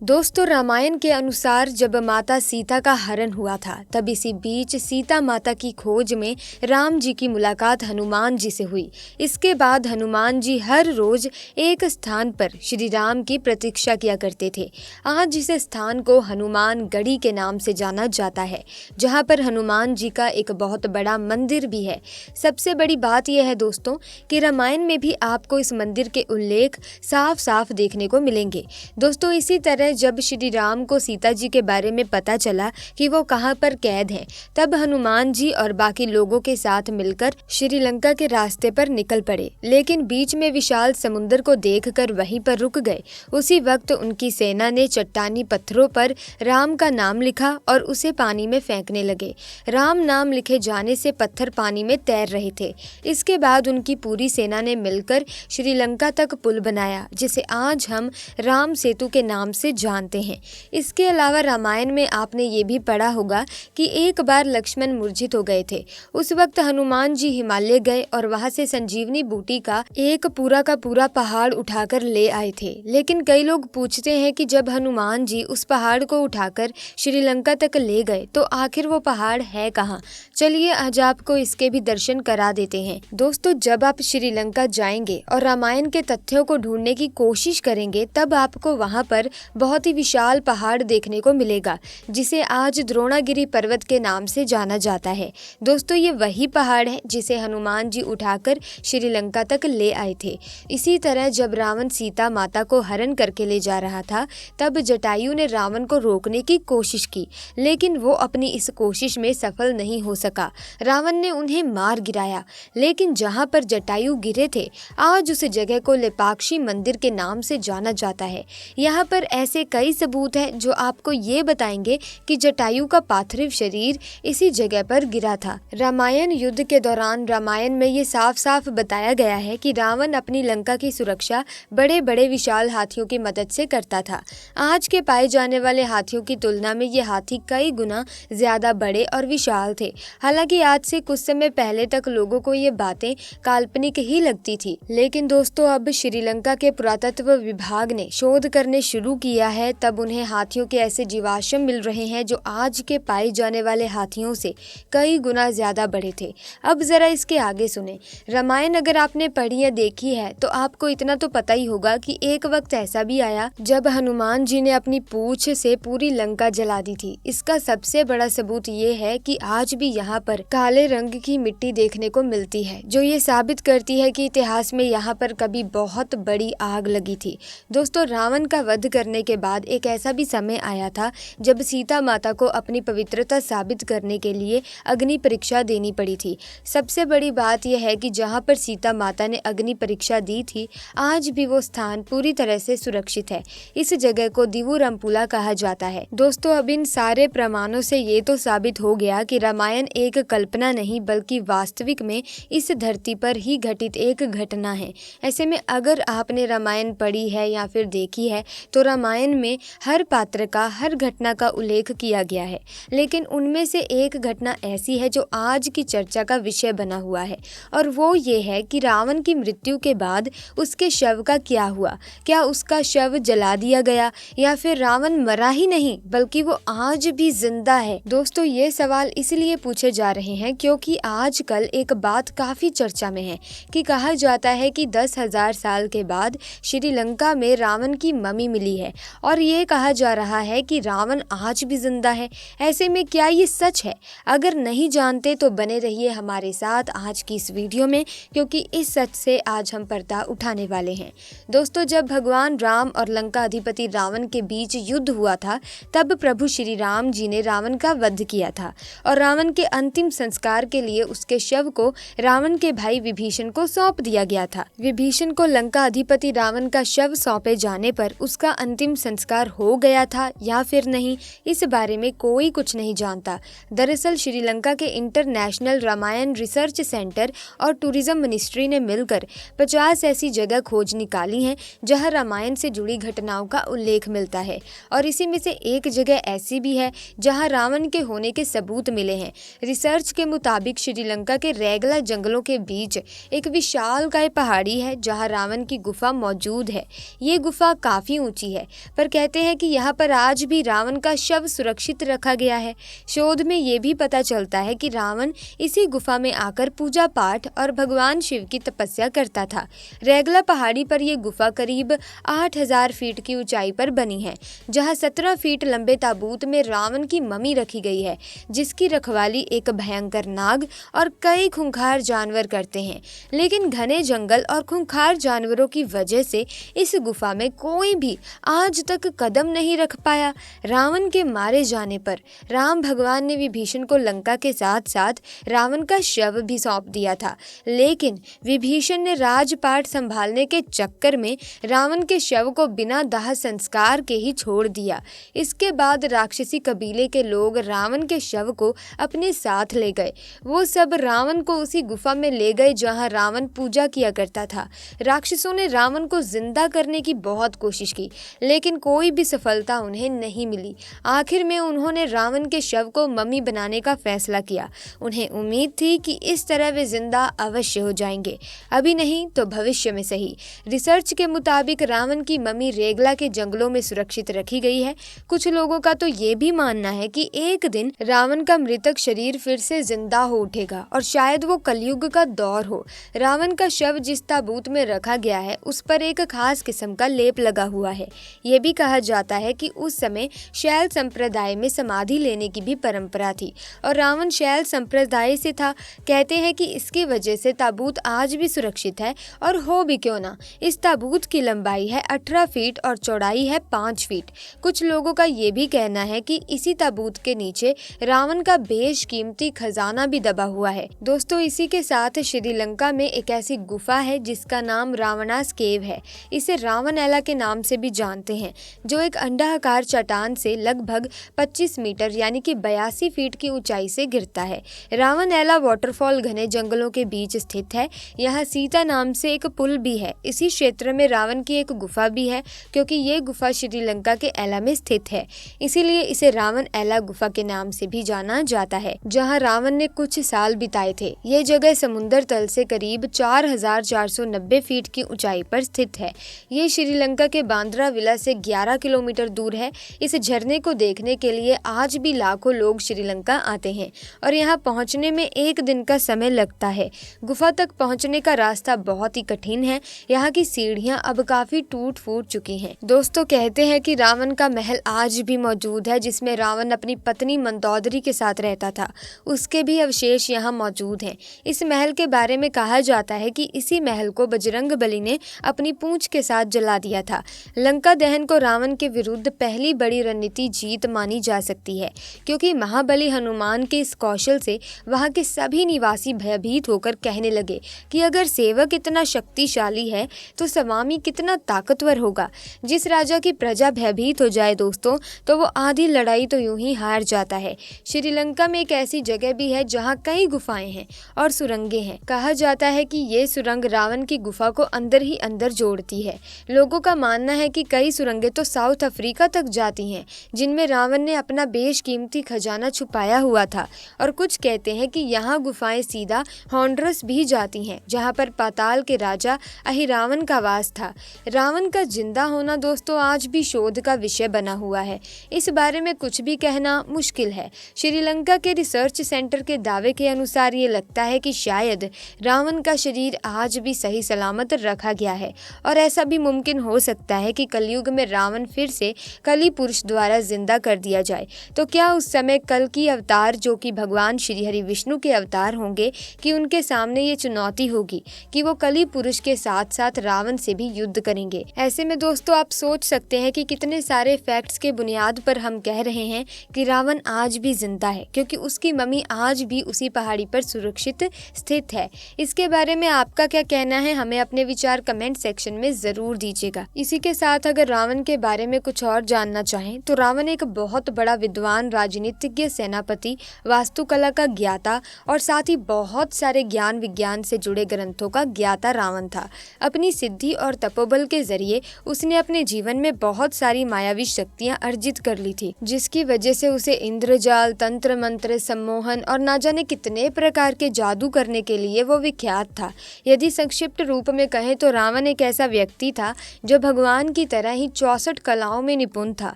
दोस्तों, रामायण के अनुसार जब माता सीता का हरण हुआ था, तब इसी बीच सीता माता की खोज में राम जी की मुलाकात हनुमान जी से हुई। इसके बाद हनुमान जी हर रोज एक स्थान पर श्री राम की प्रतीक्षा किया करते थे। आज इस स्थान को हनुमान गढ़ी के नाम से जाना जाता है, जहां पर हनुमान जी का एक बहुत बड़ा मंदिर भी है। सबसे बड़ी बात यह है दोस्तों कि रामायण में भी आपको इस मंदिर के उल्लेख साफ साफ देखने को मिलेंगे। दोस्तों, इसी तरह जब श्री राम को सीता जी के बारे में पता चला कि वो कहाँ पर कैद हैं, तब हनुमान जी और बाकी लोगों के साथ मिलकर श्रीलंका के रास्ते पर निकल पड़े। लेकिन बीच में विशाल समुद्र को देखकर वहीं पर रुक गए। उसी वक्त उनकी सेना ने चट्टानी पत्थरों पर राम का नाम लिखा और उसे पानी में फेंकने लगे। राम नाम लिखे जाने से पत्थर पानी में तैर रहे थे। इसके बाद उनकी पूरी सेना ने मिलकर श्रीलंका तक पुल बनाया, जिसे आज हम राम सेतु के नाम से जानते हैं। इसके अलावा रामायण में आपने ये भी पढ़ा होगा कि एक बार लक्ष्मण मूर्छित हो गए थे। उस वक्त हनुमान जी हिमालय गए और वहां से संजीवनी बूटी का एक पूरा का पूरा पहाड़ उठाकर ले आए थे। लेकिन कई लोग पूछते हैं कि जब हनुमान जी उस पहाड़ को उठाकर श्रीलंका तक ले गए तो आखिर वो पहाड़ है कहाँ। चलिए आज आपको इसके भी दर्शन करा देते हैं। दोस्तों, जब आप श्रीलंका जाएंगे और रामायण के तथ्यों को ढूंढने की कोशिश करेंगे, तब आपको वहां पर बहुत ही विशाल पहाड़ देखने को मिलेगा, जिसे आज द्रोणागिरी पर्वत के नाम से जाना जाता है। दोस्तों, ये वही पहाड़ है जिसे हनुमान जी उठाकर श्रीलंका तक ले आए थे। इसी तरह जब रावण सीता माता को हरण करके ले जा रहा था, तब जटायु ने रावण को रोकने की कोशिश की, लेकिन वो अपनी इस कोशिश में सफल नहीं हो सका। रावण ने उन्हें मार गिराया, लेकिन जहाँ पर जटायु गिरे थे, आज उस जगह को लेपाक्षी मंदिर के नाम से जाना जाता है। यहाँ पर ऐसे कई सबूत हैं जो आपको ये बताएंगे कि जटायु का पार्थिव शरीर इसी जगह पर गिरा था। रामायण युद्ध के दौरान रामायण में ये साफ साफ बताया गया है कि रावण अपनी लंका की सुरक्षा बड़े बड़े विशाल हाथियों की मदद से करता था। आज के पाए जाने वाले हाथियों की तुलना में ये हाथी कई गुना ज्यादा बड़े और विशाल थे। हालांकि आज से कुछ समय पहले तक लोगों को ये बातें काल्पनिक ही लगती थी, लेकिन दोस्तों अब श्रीलंका के पुरातत्व विभाग ने शोध करने शुरू किया है, तब उन्हें हाथियों के ऐसे जीवाश्म मिल रहे हैं जो आज के पाए जाने वाले हाथियों से कई गुना ज्यादा बड़े थे। अब जरा इसके आगे सुने। रामायण अगर आपने पढ़ी या देखी है तो आपको इतना तो पता ही होगा कि एक वक्त ऐसा भी आया जब हनुमान जी ने अपनी पूंछ से पूरी लंका जला दी थी। इसका सबसे बड़ा सबूत ये है कि आज भी यहाँ पर काले रंग की मिट्टी देखने को मिलती है, जो ये साबित करती है कि इतिहास में यहाँ पर कभी बहुत बड़ी आग लगी थी। दोस्तों, रावण का वध करने के बाद एक ऐसा भी समय आया था जब सीता माता को अपनी पवित्रता साबित करने के लिए अग्नि परीक्षा देनी पड़ी थी। सबसे बड़ी बात यह है कि जहां पर सीता माता ने अग्नि परीक्षा दी थी, आज भी वो स्थान पूरी तरह से सुरक्षित है। इस जगह को दिवुरमपुला कहा जाता है। दोस्तों, अब इन सारे प्रमाणों से ये तो साबित हो गया कि रामायण एक कल्पना नहीं बल्कि वास्तविक में इस धरती पर ही घटित एक घटना है। ऐसे में अगर आपने रामायण पढ़ी है या फिर देखी है तो रामायण में हर पात्र का, हर घटना का उल्लेख किया गया है, लेकिन उनमें से एक घटना ऐसी है जो आज की चर्चा का विषय बना हुआ है, और वो ये है कि रावण की मृत्यु के बाद उसके शव का क्या हुआ। क्या उसका शव जला दिया गया या फिर रावण मरा ही नहीं बल्कि वो आज भी जिंदा है। दोस्तों, ये सवाल इसलिए पूछे जा रहे हैं क्योंकि आजकल एक बात काफी चर्चा में है कि कहा जाता है कि 10,000 साल के बाद श्रीलंका में रावण की मम्मी मिली है, और ये कहा जा रहा है कि रावण आज भी जिंदा है। ऐसे में क्या ये सच है? अगर नहीं जानते तो बने रहिए हमारे साथ आज की इस वीडियो में, क्योंकि इस सच से आज हम पर्दा उठाने वाले हैं। दोस्तों, जब भगवान राम और लंका अधिपति रावण के बीच युद्ध हुआ था, तब प्रभु श्री राम जी ने रावण का वध किया था, और रावण के अंतिम संस्कार के लिए उसके शव को रावण के भाई विभीषण को सौंप दिया गया था। विभीषण को लंका अधिपति रावण का शव सौंपे जाने पर उसका अंतिम संस्कार हो गया था या फिर नहीं, इस बारे में कोई कुछ नहीं जानता। दरअसल श्रीलंका के इंटरनेशनल रामायण रिसर्च सेंटर और टूरिज्म मिनिस्ट्री ने मिलकर 50 ऐसी जगह खोज निकाली हैं जहां रामायण से जुड़ी घटनाओं का उल्लेख मिलता है, और इसी में से एक जगह ऐसी भी है जहां रावण के होने के सबूत मिले हैं। रिसर्च के मुताबिक श्रीलंका के रैगला जंगलों के बीच एक विशालकाय पहाड़ी है जहां रावण की गुफा मौजूद है। ये गुफा काफी ऊंची है, पर कहते हैं कि यहाँ पर आज भी रावण का शव सुरक्षित रखा गया है। शोध में ये भी पता चलता है कि रावण इसी गुफा में आकर पूजा पाठ और भगवान शिव की तपस्या करता था। रैगला पहाड़ी पर यह गुफा करीब 8000 फीट की ऊंचाई पर बनी है, जहाँ 17 फीट लंबे ताबूत में रावण की मम्मी रखी गई है, जिसकी रखवाली एक भयंकर नाग और कई खूंखार जानवर करते हैं। लेकिन घने जंगल और खूंखार जानवरों की वजह से इस गुफा में कोई भी आज तक कदम नहीं रख पाया। रावण के मारे जाने पर राम भगवान ने विभीषण को लंका के साथ साथ रावण का शव भी सौंप दिया था, लेकिन विभीषण ने राजपाट संभालने के चक्कर में रावण के शव को बिना दाह संस्कार के ही छोड़ दिया। इसके बाद राक्षसी कबीले के लोग रावण के शव को अपने साथ ले गए। वो सब रावण को उसी गुफा में ले गए जहां रावण पूजा किया करता था। राक्षसों ने रावण को जिंदा करने की बहुत कोशिश की, लेकिन कोई भी सफलता उन्हें नहीं मिली। आखिर में उन्होंने रावण के शव को मम्मी बनाने का फैसला किया। उन्हें उम्मीद थी कि इस तरह वे जिंदा अवश्य हो जाएंगे, अभी नहीं तो भविष्य में सही। रिसर्च के मुताबिक रावण की मम्मी रेगला के जंगलों में सुरक्षित रखी गई है। कुछ लोगों का तो ये भी मानना है कि एक दिन रावण का मृतक शरीर फिर से जिंदा हो उठेगा और शायद वो कलयुग का दौर हो। रावण का शव जिस ताबूत में रखा गया है उस पर एक खास किस्म का लेप लगा हुआ है। ये भी कहा जाता है कि उस समय शैल संप्रदाय में समाधि लेने की भी परंपरा थी और रावण शैल संप्रदाय से था। कहते हैं कि इसकी वजह से ताबूत आज भी सुरक्षित है। और हो भी क्यों ना, इस ताबूत की लंबाई है 18 फीट और चौड़ाई है 5 फीट। कुछ लोगों का ये भी कहना है कि इसी ताबूत के नीचे रावण का बेशकीमती खजाना भी दबा हुआ है। दोस्तों, इसी के साथ श्रीलंका में एक ऐसी गुफा है जिसका नाम रावणास केव है। इसे रावणएला के नाम से भी जानते हैं, जो एक अंडाकार चट्टान से लगभग 25 मीटर यानी कि 82 फीट की ऊंचाई से गिरता है। रावणएला वाटरफॉल घने जंगलों के बीच स्थित है। यहाँ सीता नाम से एक पुल भी है। इसी क्षेत्र में रावण की एक गुफा भी है, क्योंकि ये गुफा श्रीलंका के एला में स्थित है, इसीलिए इसे रावणएला गुफा के नाम से भी जाना जाता है, जहाँ रावण ने कुछ साल बिताए थे। ये जगह समुद्र तल से करीब 4490 फीट की ऊंचाई पर स्थित है। ये श्रीलंका के बांद्रा विला से 11 किलोमीटर दूर है। इस झरने को देखने के लिए आज भी लाखों लोग श्रीलंका आते हैं और यहाँ पहुँचने में एक दिन का समय लगता है। गुफा तक पहुँचने का रास्ता बहुत ही कठिन है। यहाँ की सीढ़ियाँ अब काफी टूट फूट चुकी हैं। दोस्तों, कहते हैं कि रावण का महल आज भी मौजूद है, जिसमें रावण अपनी पत्नी मंदोदरी के साथ रहता था। उसके भी अवशेष यहाँ मौजूद हैं। इस महल के बारे में कहा जाता है कि इसी महल को बजरंगबली ने अपनी पूंछ के साथ जला दिया था। लंका दहन को रावण के विरुद्ध पहली बड़ी रणनीति जीत मानी जा सकती है, क्योंकि महाबली हनुमान के इस कौशल से वहाँ के सभी निवासी भयभीत होकर कहने लगे कि अगर सेवक इतना शक्तिशाली है तो स्वामी कितना ताकतवर होगा। जिस राजा की प्रजा भयभीत हो जाए दोस्तों, तो वो आधी लड़ाई तो यूं ही हार जाता है। श्रीलंका में एक ऐसी जगह भी है जहाँ कई गुफाएं हैं और सुरंगें हैं। कहा जाता है कि ये सुरंग रावण की गुफा को अंदर ही अंदर जोड़ती है। लोगों का मानना है कि कई सुरंगें तो साउथ अफ्रीका तक जाती हैं, जिनमें रावण ने अपना बेशकीमती खजाना छुपाया हुआ था। और कुछ कहते हैं कि यहाँ गुफाएं सीधा हॉन्ड्रस भी जाती हैं, जहाँ पर पाताल के राजा अहिरावण का वास था। रावण का जिंदा होना दोस्तों आज भी शोध का विषय बना हुआ है। इस बारे में कुछ भी कहना मुश्किल है। श्रीलंका के रिसर्च सेंटर के दावे के अनुसार ये लगता है कि शायद रावण का शरीर आज भी सही सलामत रखा गया है और ऐसा भी मुमकिन हो सकता है कि कलयुग में रावण फिर से कली पुरुष द्वारा जिंदा कर दिया जाए। तो क्या उस समय कल की अवतार, जो कि भगवान श्री हरि विष्णु के अवतार होंगे, कि उनके सामने ये चुनौती होगी कि वो कली पुरुष के साथ साथ रावण से भी युद्ध करेंगे। ऐसे में दोस्तों आप सोच सकते हैं कि कितने सारे फैक्ट्स के बुनियाद पर हम कह रहे हैं कि रावण आज भी जिंदा है, क्योंकि उसकी मम्मी आज भी उसी पहाड़ी पर सुरक्षित स्थित है। इसके बारे में आपका क्या कहना है, हमें अपने विचार कमेंट सेक्शन में जरूर दीजिएगा। इसी के साथ अगर रावण के बारे में कुछ और जानना चाहें तो रावण एक बहुत बड़ा विद्वान, राजनीतिज्ञ, सेनापति, वास्तुकला का ज्ञाता और साथ ही बहुत सारे ज्ञान विज्ञान से जुड़े ग्रंथों का ज्ञाता रावण था। अपनी सिद्धि और तपोबल के जरिए उसने अपने जीवन में बहुत सारी मायावी शक्तियां अर्जित कर ली थी, जिसकी वजह से उसे इंद्रजाल, तंत्र मंत्र, सम्मोहन और ना जाने कितने प्रकार के जादू करने के लिए वो विख्यात था। यदि संक्षिप्त रूप में कहें तो रावण एक ऐसा व्यक्ति था जो भगवान की तरह ही 64 कलाओं में निपुण था।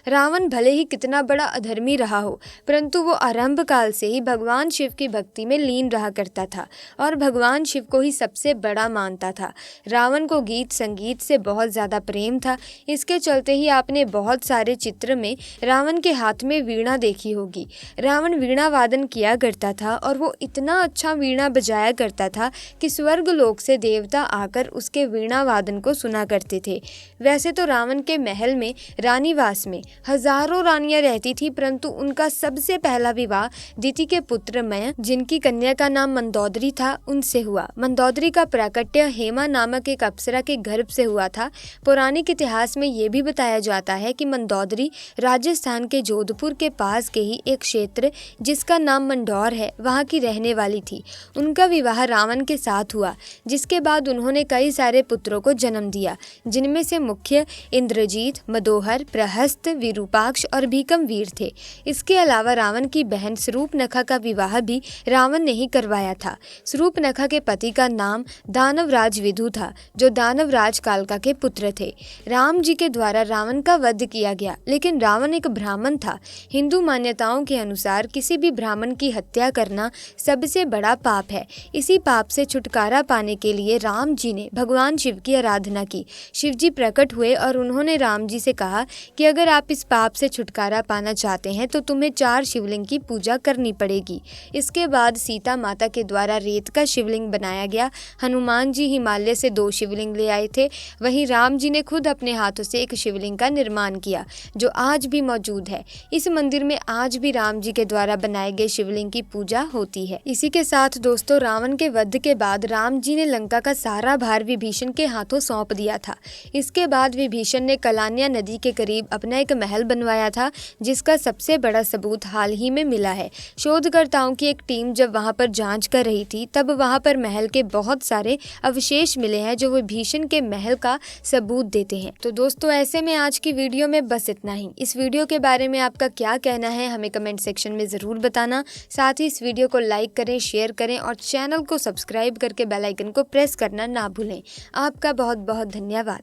रावण भले ही कितना बड़ा अधर्मी रहा हो, परंतु वो आरंभ काल से ही भगवान शिव की भक्ति में लीन रहा करता था और भगवान शिव को ही सबसे बड़ा मानता था। रावण को गीत संगीत से बहुत ज़्यादा प्रेम था। इसके चलते ही आपने बहुत सारे चित्र में रावण के हाथ में वीणा देखी होगी। रावण वीणा वादन किया करता था और वो इतना अच्छा वीणा बजाया करता था कि स्वर्ग लोक से देवता आकर उसके वीणा वादन को सुना करते थे। वैसे तो रावण के महल में रानीवास में हजारों रानियां रहती थी, परंतु उनका सबसे पहला विवाह दिति के पुत्र मय, जिनकी कन्या का नाम मंदोदरी था, उनसे हुआ। मंदोदरी का प्राकट्य हेमा नामक एक अप्सरा के गर्भ से हुआ था। पौराणिक इतिहास में ये भी बताया जाता है कि मंदोदरी राजस्थान के जोधपुर के पास के ही एक क्षेत्र जिसका नाम मंडौर है, वहाँ की रहने वाली थी। उनका विवाह रावण के साथ हुआ, जिसके बाद उन्होंने कई सारे पुत्रों को जन्म दिया, जिनमें से मुख्य इंद्रजीत, मदोहर, प्रहस्त, विरूपाक्ष और भीकमवीर थे। इसके अलावा रावण की बहन शूर्पणखा का विवाह भी रावण ने ही करवाया था। शूर्पणखा के पति का नाम दानवराज विदु था, जो दानवराज कालका के पुत्र थे। राम जी के द्वारा रावण का वध किया गया, लेकिन रावण एक ब्राह्मण था। हिंदू मान्यताओं के अनुसार किसी भी ब्राह्मण की हत्या करना सबसे बड़ा पाप है। इसी पाप से छुटकारा पाने के लिए राम जी ने भगवान शिव की आराधना की। शिव जी प्रकट हुए और उन्होंने राम जी से कहा कि अगर आप इस पाप से छुटकारा पाना चाहते हैं तो तुम्हें 4 शिवलिंग की पूजा करनी पड़ेगी। इसके बाद सीता माता के द्वारा रेत का शिवलिंग बनाया गया। हनुमान जी हिमालय से 2 शिवलिंग ले आए थे। वहीं राम जी ने खुद अपने हाथों से एक शिवलिंग का निर्माण किया, जो आज भी मौजूद है। इस मंदिर में आज भी राम जी के द्वारा बनाए गए शिवलिंग की पूजा होती है। इसी के साथ दोस्तों, रावण के वध के बाद राम जी ने लंका का सारा भार विभीषण के हाथों सौंप दिया था। इसके बाद विभीषण ने कलान्या नदी के करीब अपना एक महल बनवाया था, जिसका सबसे बड़ा सबूत हाल ही में मिला है। शोधकर्ताओं की एक टीम जब वहां पर जांच कर रही थी, तब वहां पर महल के बहुत सारे अवशेष मिले हैं, जो विभीषण के महल का सबूत देते हैं। तो दोस्तों, ऐसे में आज की वीडियो में बस इतना ही। इस वीडियो के बारे में आपका क्या कहना है, हमें कमेंट सेक्शन में ज़रूर बताना। साथ ही इस वीडियो को लाइक करें, शेयर करें और चैनल को सब्सक्राइब करके बेल आइकन को प्रेस करना ना भूलें। आपका बहुत बहुत धन्यवाद।